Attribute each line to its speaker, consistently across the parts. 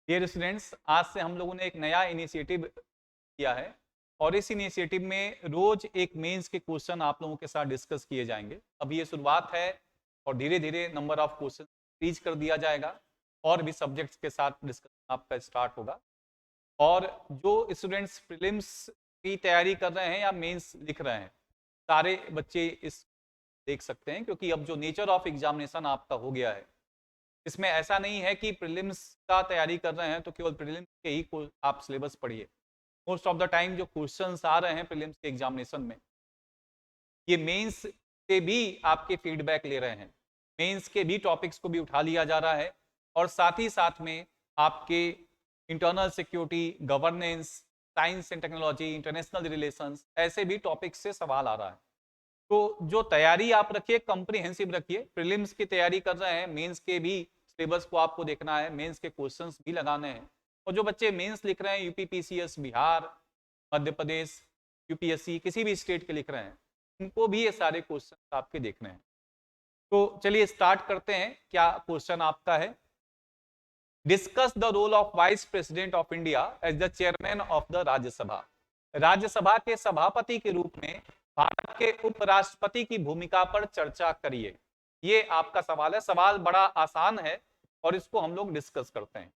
Speaker 1: Dear students, आज से हम लोगों ने एक नया इनिशिएटिव किया है और इस इनिशिएटिव में रोज एक मेंस के क्वेश्चन आप लोगों के साथ डिस्कस किए जाएंगे। अभी ये शुरुआत है और धीरे धीरे नंबर ऑफ क्वेश्चन रीच कर दिया जाएगा और भी सब्जेक्ट्स के साथ डिस्कशन आपका स्टार्ट होगा। और जो स्टूडेंट्स प्रीलिम्स की तैयारी कर रहे हैं या मेंस लिख रहे हैं, सारे बच्चे इस देख सकते हैं, क्योंकि अब जो नेचर ऑफ एग्जामिनेशन आपका हो गया है, इसमें ऐसा नहीं है कि प्रीलिम्स का तैयारी कर रहे हैं तो केवल प्रीलिम्स के ही आप सिलेबस पढ़िए। मोस्ट ऑफ द टाइम जो क्वेश्चंस आ रहे हैं प्रीलिम्स के एग्जामिनेशन में, ये मेंस से भी आपके फीडबैक ले रहे हैं, मेंस के भी टॉपिक्स को भी उठा लिया जा रहा है और साथ ही साथ में आपके internal security, governance, science and technology, international relations, ऐसे भी टॉपिक्स से सवाल आ रहा है। तो जो तैयारी आप रखिए कॉम्प्रिहेंसिव रखिए। प्रीलिम्स की तैयारी कर रहे हैं, मेंस के भी सिलेबस को आपको देखना है, मेंस के क्वेश्चंस भी लगाने हैं। और जो बच्चे मेंस लिख रहे हैं UP PCS, Bihar, Madhya Pradesh, UPSC, किसी भी स्टेट के लिख रहे हैं, उनको भी ये सारे क्वेश्चन आपके देखने हैं। तो चलिए स्टार्ट करते हैं। क्या क्वेश्चन आपका है? Discuss the role of vice president of India as the chairman of the Rajya Sabha. Rajya Sabha के सभापति के रूप में भारत के उपराष्ट्रपति की भूमिका पर चर्चा करिए। ये आपका सवाल है। सवाल बड़ा आसान है और इसको हम लोग डिस्कस करते हैं।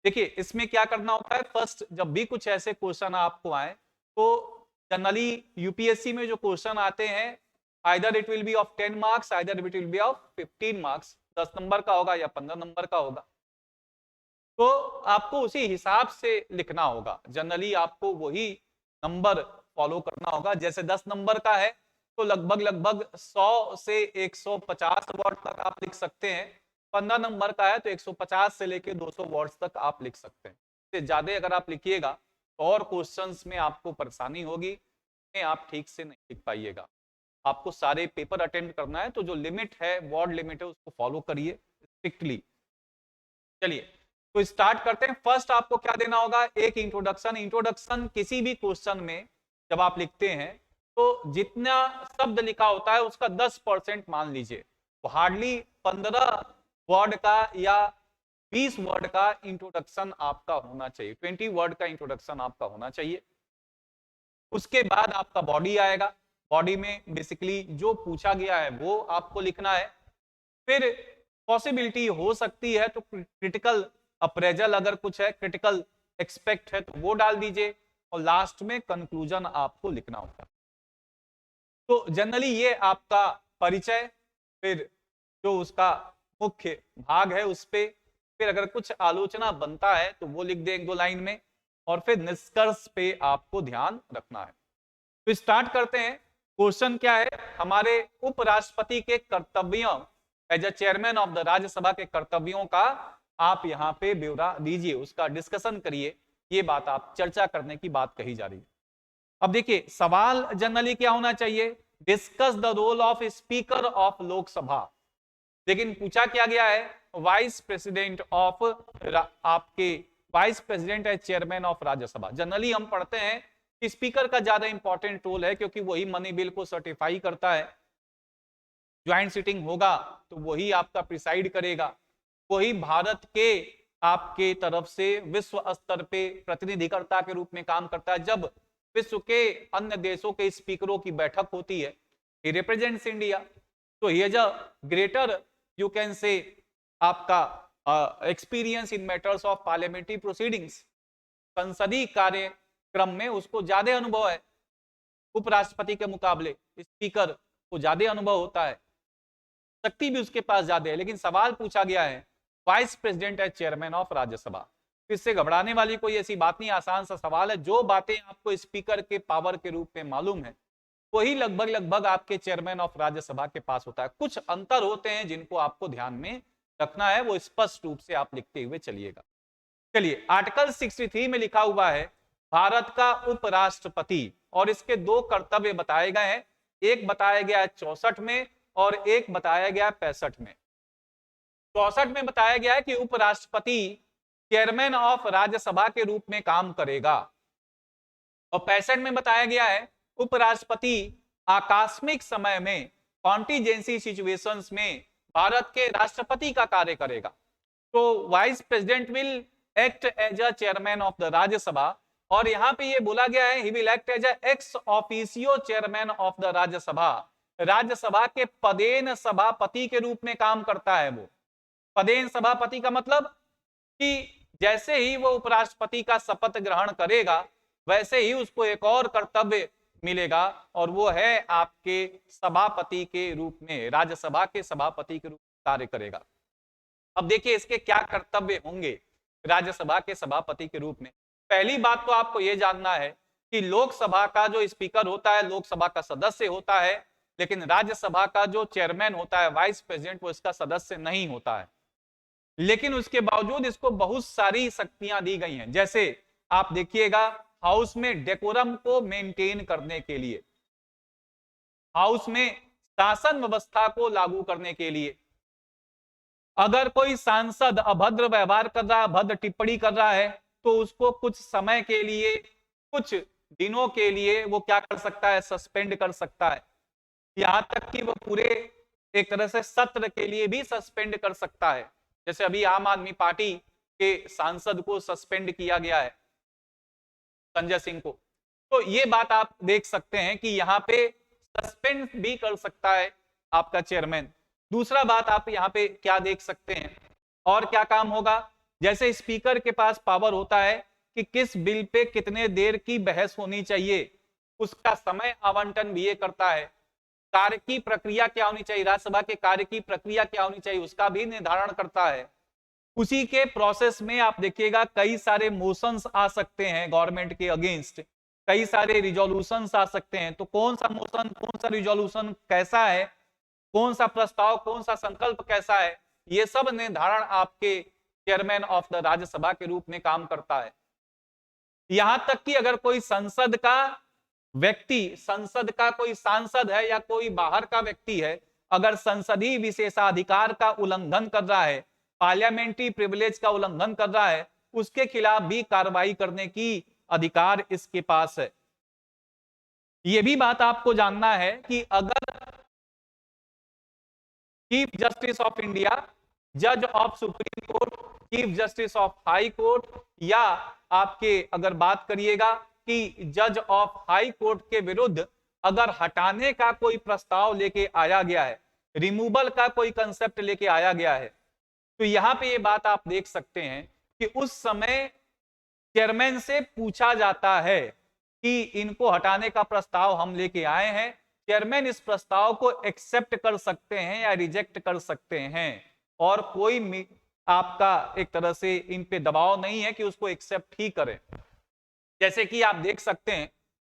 Speaker 1: देखिए, इसमें क्या करना होता है, फर्स्ट जब भी कुछ ऐसे क्वेश्चन आपको आए तो जनरली यूपीएससी में जो क्वेश्चन आते हैं, either it will be of 10 marks, either it will be of 15 marks, 10 number का होगा या 15 नंबर का होगा। तो आपको उसी हिसाब से लिखना होगा। जनरली आपको वही नंबर फॉलो करना होगा। जैसे 10 नंबर का है तो लगभग लगभग 100 से 150 वर्ड तक आप लिख सकते हैं। 15 नंबर का है तो 150 से लेके 200 वर्ड्स तक आप लिख सकते हैं। इससे ज्यादा अगर आप लिखिएगा तो और क्वेश्चंस में आपको परेशानी होगी, आप ठीक से नहीं लिख पाइएगा। आपको सारे पेपर अटेंड करना है तो जो लिमिट है, वर्ड लिमिट है, उसको फॉलो करिए स्ट्रिक्टली। चलिए तो स्टार्ट करते हैं। फर्स्ट आपको क्या देना होगा, एक इंट्रोडक्शन। इंट्रोडक्शन किसी भी क्वेश्चन में जब आप लिखते हैं तो जितना शब्द लिखा होता है उसका 10% मान लीजिए, तो हार्डली 15 वर्ड का या 20 वर्ड का इंट्रोडक्शन आपका होना चाहिए, 20 वर्ड का इंट्रोडक्शन आपका होना चाहिए। उसके बाद आपका बॉडी आएगा। बॉडी में बेसिकली जो पूछा गया है वो आपको लिखना है। फिर पॉसिबिलिटी हो सकती है तो क्रिटिकल अप्रेजल अगर कुछ है, क्रिटिकल एक्सपेक्ट है तो वो डाल दीजिए और लास्ट में कंक्लूजन आपको लिखना होगा। तो जनरली ये आपका परिचय, फिर जो उसका मुख्य भाग है उस पे, फिर अगर कुछ आलोचना बनता है तो वो लिख दे 1-2 लाइन में, और फिर निष्कर्ष पे आपको ध्यान रखना है। तो स्टार्ट करते हैं। क्वेश्चन क्या है, हमारे उपराष्ट्रपति के कर्तव्यों as a chairman of the Rajya Sabha के कर्तव्यों का आप यहाँ पे ब्यौरा दीजिए, उसका डिस्कशन करिए। ये बात आप चर्चा करने की बात कही जा रही है। अब देखिए सवाल जनरली क्या होना चाहिए, discuss the role of speaker of Lok Sabha. लेकिन पूछा क्या गया है, वाइस प्रेसिडेंट ऑफ, आपके वाइस प्रेसिडेंट है चेयरमैन ऑफ राज्यसभा। जनरली हम पढ़ते हैं कि स्पीकर का ज्यादा इंपॉर्टेंट रोल है, क्योंकि वही मनी बिल को सर्टिफाई करता है। ज्वाइंट सिटिंग होगा तो वही आपका प्रिसाइड करेगा, वही भारत के आपके तरफ से विश्व स्तर पे प्रतिनिधिकर्ता के रूप में काम करता है। जब विश्व के अन्य देशों के स्पीकरों की बैठक होती है, he represents India, so he has a greater, you can say, आपका experience in matters of parliamentary proceedings. संसदीय कार्यक्रम में उसको ज्यादा अनुभव है, उपराष्ट्रपति के मुकाबले स्पीकर को ज्यादा अनुभव होता है, शक्ति भी उसके पास ज्यादा है। लेकिन सवाल पूछा गया है वाइस प्रेसिडेंट है चेयरमैन ऑफ राज्यसभा, इससे घबराने वाली कोई ऐसी बात नहीं, आसान सा सवाल है। जो बातें आपको स्पीकर के पावर के रूप में मालूम है वही लगभग लगभग आपके चेयरमैन ऑफ राज्यसभा के पास होता है। कुछ अंतर होते हैं जिनको आपको ध्यान में रखना है, वो स्पष्ट रूप से आप लिखते हुए चलिएगा। चलिए, आर्टिकल 63 में लिखा हुआ है भारत का उपराष्ट्रपति, और इसके 2 कर्तव्य बताए गए हैं। एक बताया गया है 64 में और एक बताया गया है 65 में। 64 में बताया गया है कि उपराष्ट्रपति चेयरमैन ऑफ राज्यसभा के रूप में काम करेगा, और 65 में बताया गया है उपराष्ट्रपति आकस्मिक समय में, कॉन्टीजेंसी सिचुएशंस में भारत के राष्ट्रपति का कार्य करेगा। तो vice president will act as a chairman of the Rajya Sabha, और यहां पे ये बोला गया है he will act as a ex officio chairman of the Rajya Sabha. Rajya Sabha के पदेन सभापति के रूप में काम करता है वो। पदेन सभापति का मतलब कि जैसे ही वो उपराष्ट्रपति का शपथ ग्रहण करेगा वैसे ही उसको एक और कर्तव्य मिलेगा, और वो है आपके सभापति के रूप में, राज्यसभा के सभापति के रूप में कार्य करेगा। अब देखिए इसके क्या कर्तव्य होंगे राज्यसभा के सभापति के रूप में। पहली बात तो आपको यह जानना है कि लोकसभा का जो स्पीकर होता है लोकसभा का सदस्य होता है, लेकिन राज्यसभा का जो चेयरमैन होता है वाइस प्रेसिडेंट वो इसका सदस्य नहीं होता है। लेकिन उसके बावजूद इसको बहुत सारी शक्तियां दी गई हैं। जैसे आप देखिएगा हाउस में डेकोरम को मेंटेन करने के लिए, हाउस में शासन व्यवस्था को लागू करने के लिए, अगर कोई सांसद अभद्र व्यवहार कर रहा है, अभद्र टिप्पणी कर रहा है, तो उसको कुछ समय के लिए, कुछ दिनों के लिए वो क्या कर सकता है, सस्पेंड कर सकता है। यहां तक कि वो पूरे एक तरह से सत्र के लिए भी सस्पेंड कर सकता है। जैसे अभी आम आदमी पार्टी के सांसद को सस्पेंड किया गया है, संजय सिंह को। तो ये बात आप देख सकते हैं कि यहाँ पे सस्पेंड भी कर सकता है आपका चेयरमैन। दूसरा बात आप यहाँ पे क्या देख सकते हैं, और क्या काम होगा, जैसे स्पीकर के पास पावर होता है कि किस बिल पे कितने देर की बहस होनी चाहिए, उसका समय आवंटन भी ये करता है। कार्य की प्रक्रिया क्या होनी चाहिए, राज्यसभा के कार्य की प्रक्रिया क्या होनी चाहिए, उसका भी निर्धारण करता है। उसी के प्रोसेस में आप देखिएगा कई सारे मोशंस आ सकते हैं गवर्नमेंट के अगेंस्ट, कई सारे रिजोल्यूशंस आ सकते हैं। तो कौन सा मोशन, कौन सा रिजोल्यूशन कैसा है, कौन सा प्रस्ताव, कौन सा संकल्प कैसा है, ये सब निर्धारण आपके चेयरमैन ऑफ द राज्यसभा के रूप में काम करता है। यहां तक कि अगर कोई संसद का व्यक्ति, संसद का कोई सांसद है या कोई बाहर का व्यक्ति है, अगर संसदीय विशेषाधिकार का उल्लंघन कर रहा है, पार्लियामेंट्री प्रिविलेज का उल्लंघन कर रहा है, उसके खिलाफ भी कार्रवाई करने की अधिकार इसके पास है। यह भी बात आपको जानना है कि अगर चीफ जस्टिस ऑफ इंडिया, जज of supreme court, chief justice of high court, या आपके अगर बात करिएगा कि जज ऑफ हाई कोर्ट के विरुद्ध अगर हटाने का कोई प्रस्ताव लेके आया गया है, रिमूवल का कोई कंसेप्ट लेके आया गया है, तो यहां पे ये बात आप देख सकते हैं कि उस समय चेयरमैन से पूछा जाता है कि इनको हटाने का प्रस्ताव हम लेके आए हैं, चेयरमैन इस प्रस्ताव को एक्सेप्ट कर सकते हैं या रिजेक्ट कर सकते हैं, और कोई आपका एक तरह से इन पे दबाव नहीं है कि उसको एक्सेप्ट ही करें। जैसे कि आप देख सकते हैं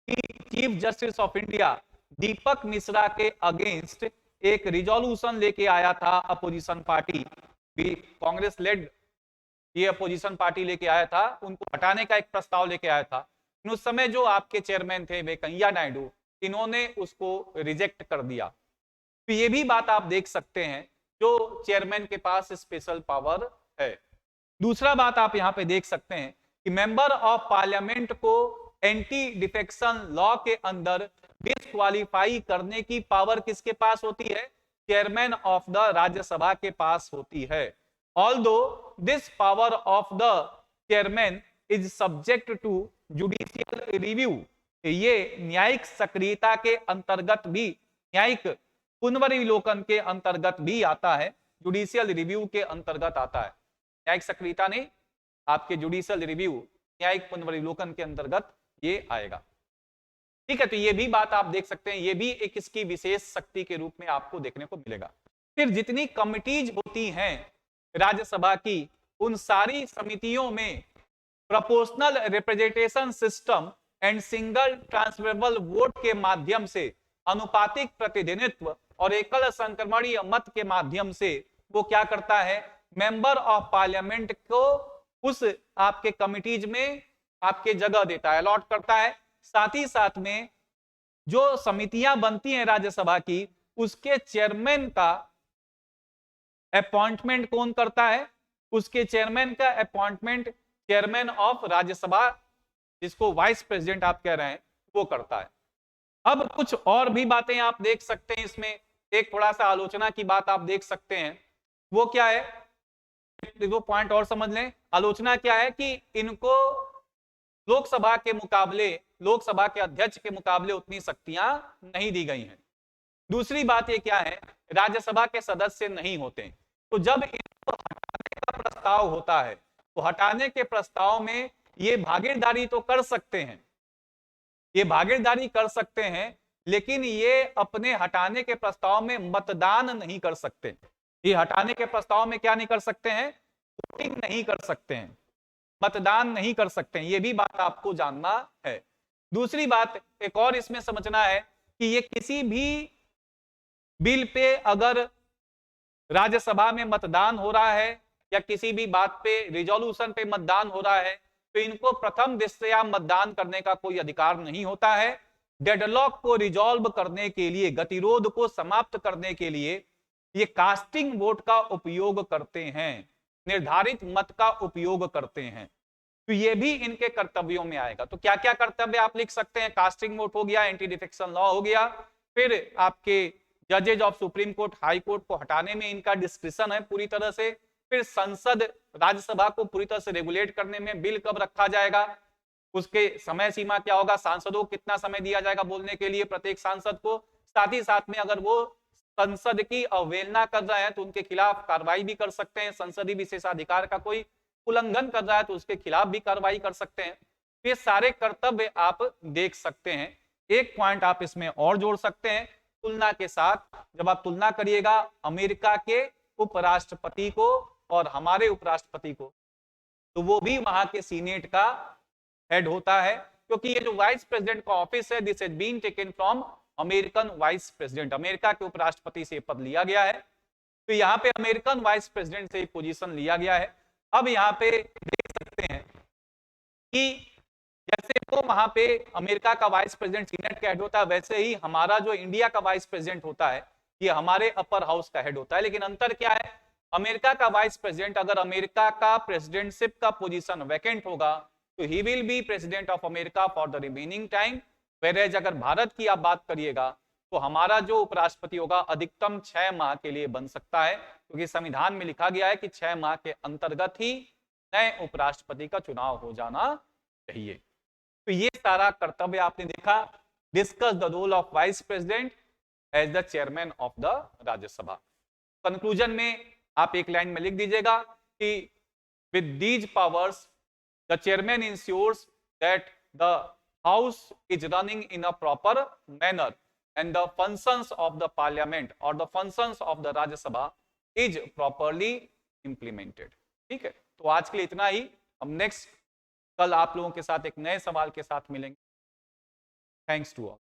Speaker 1: कि चीफ जस्टिस ऑफ इंडिया दीपक मिश्रा के अगेंस्ट एक रिजोल्यूशन लेके आया था अपोजिशन पार्टी, कांग्रेस लेड ये अपोजिशन पार्टी लेके आया था, उनको हटाने का एक प्रस्ताव लेके आया था। उस समय जो आपके चेयरमैन थे वेंकैया नायडू, इन्होंने उसको रिजेक्ट कर दिया। तो ये भी बात आप देख सकते हैं जो चेयरमैन के पास स्पेशल पावर है। दूसरा बात आप यहां पे देख सकते हैं कि मेंबर ऑफ पार्लियामेंट को एंटी डिफेक्शन लॉ के अंदर डिस्क्वालीफाई करने की पावर किसके पास होती है, चेयरमैन ऑफ द राज्यसभा के पास होती है। Although this power of the chairman is subject to judicial review, ये न्यायिक सक्रियता के अंतर्गत भी, न्यायिक पुनर्विलोकन के अंतर्गत भी आता है, जुडिशियल रिव्यू के अंतर्गत आता है। न्यायिक सक्रियता नहीं, आपके जुडिशियल रिव्यू, न्यायिक पुनर्विलोकन के अंतर्गत ये आएगा। ठीक है, तो ये भी बात आप देख सकते हैं, ये भी एक इसकी विशेष शक्ति के रूप में आपको देखने को मिलेगा। फिर जितनी कमिटीज होती हैं राज्यसभा की, उन सारी समितियों में proportional representation system and single transferable vote के माध्यम से, अनुपातिक प्रतिनिधित्व और एकल संक्रमणीय मत के माध्यम से वो क्या करता है, मेंबर ऑफ पार्लियामेंट को उस आपके कमिटीज में आपके जगह देता है, अलॉट करता है। साथ ही साथ में जो समितियां बनती हैं राज्यसभा की, उसके चेयरमैन का अपॉइंटमेंट कौन करता है, उसके चेयरमैन का अपॉइंटमेंट चेयरमैन ऑफ राज्यसभा, जिसको वाइस प्रेसिडेंट आप कह रहे हैं, वो करता है। अब कुछ और भी बातें आप देख सकते हैं इसमें, एक थोड़ा सा आलोचना की बात आप देख सकते हैं। वो क्या है वो पॉइंट और समझ लें। आलोचना क्या है कि इनको लोकसभा के अध्यक्ष के मुकाबले उतनी शक्तियां नहीं दी गई हैं। दूसरी बात ये क्या है, राज्यसभा के सदस्य नहीं होते, तो जब इनको हटाने का प्रस्ताव होता है तो हटाने के प्रस्ताव में ये भागीदारी तो कर सकते हैं, लेकिन ये अपने हटाने के प्रस्ताव में मतदान नहीं कर सकते। ये हटाने के प्रस्ताव में क्या नहीं कर सकते हैं, वोटिंग नहीं कर सकते हैं, मतदान नहीं कर सकते हैं। ये भी बात आपको जानना है। दूसरी बात एक और इसमें समझना है कि ये किसी भी बिल पे अगर राज्यसभा में मतदान हो रहा है या किसी भी बात पे रिजोल्यूशन पे मतदान हो रहा है तो इनको प्रथम दृष्टया मतदान करने का कोई अधिकार नहीं होता है। डेडलॉक को रिजॉल्व करने के लिए, गतिरोध को समाप्त करने के लिए ये कास्टिंग वोट का उपयोग करते हैं, निर्धारित मत का उपयोग करते हैं। तो ये भी इनके कर्तव्यों में आएगा। तो क्या क्या कर्तव्य आप लिख सकते हैं, कास्टिंग वोट हो गया, एंटी डिफेक्शन लॉ हो गया, फिर आपके जजेज of supreme court, high court को हटाने में इनका डिस्क्रिशन है पूरी तरह से, फिर संसद राज्यसभा को पूरी तरह से रेगुलेट करने में बिल कब रखा जाएगा, उसके समय सीमा क्या होगा, सांसदों को कितना समय दिया जाएगा बोलने के लिए प्रत्येक सांसद को, साथ ही साथ में अगर वो संसद की अवहेलना कर रहे हैं तो उनके खिलाफ कार्रवाई भी कर सकते हैं, संसदीय विशेषाधिकार का कोई उल्लंघन कर रहा है तो उसके खिलाफ भी कार्रवाई कर सकते हैं। ये सारे कर्तव्य आप देख सकते हैं। एक पॉइंट आप इसमें और जोड़ सकते हैं तुलना के साथ, जब आप तुलना करिएगा अमेरिका के उपराष्ट्रपति को और हमारे उपराष्ट्रपति को, तो वो भी वहां के सीनेट का हेड होता है, क्योंकि ये जो वाइस प्रेसिडेंट का ऑफिस है, this has been taken from American vice president, America के उपराष्ट्रपति से पद लिया गया है। तो यहाँ पे अमेरिकन वाइस प्रेसिडेंट से पोजीशन लिया गया है। अब यहाँ पे देख सकते हैं कि जैसे वो वहां पे अमेरिका का वाइस प्रेसिडेंट सीनेट का हेड होता है, वैसे ही हमारा जो इंडिया का वाइस प्रेसिडेंट होता है ये हमारे अपर हाउस का हेड होता है। लेकिन अंतर क्या है, अमेरिका का वाइस प्रेसिडेंट अगर अमेरिका का प्रेसिडेंटशिप का पोजीशन वैकेंट होगा तो he will be president of America for the remaining time, whereas अगर भारत की आप बात करिएगा तो हमारा जो उपराष्ट्रपति होगा अधिकतम 6 माह के लिए बन सकता है, क्योंकि संविधान में लिखा गया है कि 6 माह के अंतर्गत ही नए उपराष्ट्रपति का चुनाव हो जाना चाहिए। तो ये सारा कर्तव्य आपने देखा। Discuss the role of vice president as the chairman of the Rajya Sabha. Conclusion में आप एक लाइन में लिख दीजिएगा कि with these powers the chairman ensures that the house is running in a proper manner and the functions of the parliament और the functions of the Rajya Sabha is properly implemented. ठीक है, तो आज के लिए इतना ही। हम नेक्स्ट कल आप लोगों के साथ एक नए सवाल के साथ मिलेंगे। Thanks to all.